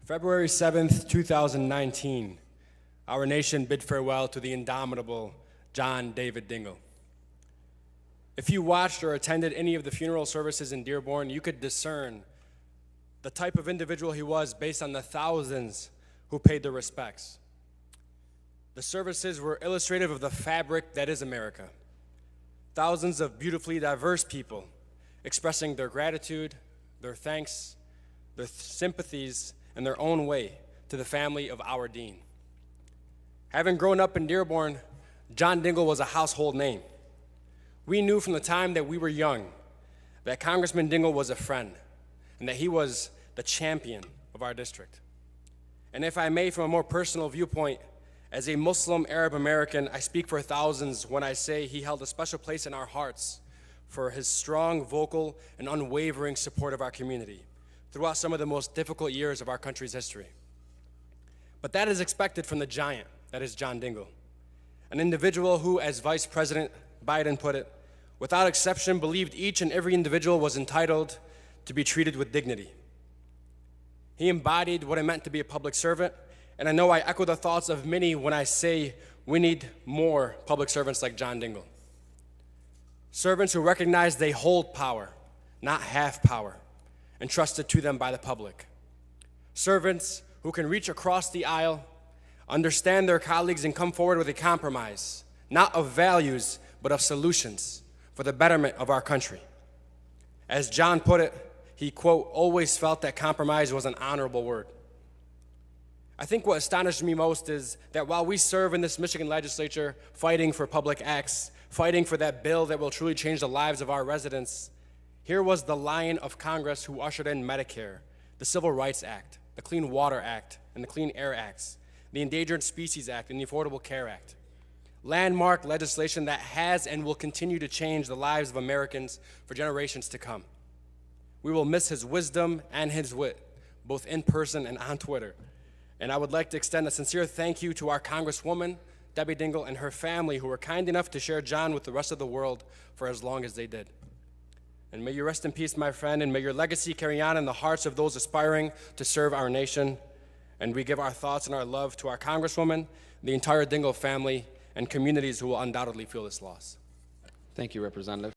February 7th, 2019, our nation bid farewell to the indomitable John David Dingell. If you watched or attended any of the funeral services in Dearborn, you could discern the type of individual he was based on the thousands who paid their respects. The services were illustrative of the fabric that is America. Thousands of beautifully diverse people expressing their gratitude, their thanks, their sympathies in their own way to the family of our dean. Having grown up in Dearborn, John Dingell was a household name. We knew from the time that we were young that Congressman Dingell was a friend and that he was the champion of our district. And if I may, from a more personal viewpoint, as a Muslim Arab American, I speak for thousands when I say he held a special place in our hearts for his strong, vocal, and unwavering support of our community throughout some of the most difficult years of our country's history. But that is expected from the giant that is John Dingell, an individual who, as Vice President Biden put it, without exception believed each and every individual was entitled to be treated with dignity. He embodied what it meant to be a public servant, and I know I echo the thoughts of many when I say we need more public servants like John Dingell. Servants who recognize they hold power, not half power, entrusted to them by the public. Servants who can reach across the aisle, understand their colleagues, and come forward with a compromise, not of values, but of solutions for the betterment of our country. As John put it, he, quote, always felt that compromise was an honorable word. I think what astonished me most is that while we serve in this Michigan legislature, fighting for public acts, fighting for that bill that will truly change the lives of our residents, here was the lion of Congress who ushered in Medicare, the Civil Rights Act, the Clean Water Act, and the Clean Air Acts, the Endangered Species Act, and the Affordable Care Act. Landmark legislation that has and will continue to change the lives of Americans for generations to come. We will miss his wisdom and his wit, both in person and on Twitter. And I would like to extend a sincere thank you to our Congresswoman, Debbie Dingell, and her family who were kind enough to share John with the rest of the world for as long as they did. And may you rest in peace, my friend, and may your legacy carry on in the hearts of those aspiring to serve our nation. And we give our thoughts and our love to our Congresswoman, the entire Dingell family, and communities who will undoubtedly feel this loss. Thank you, Representative.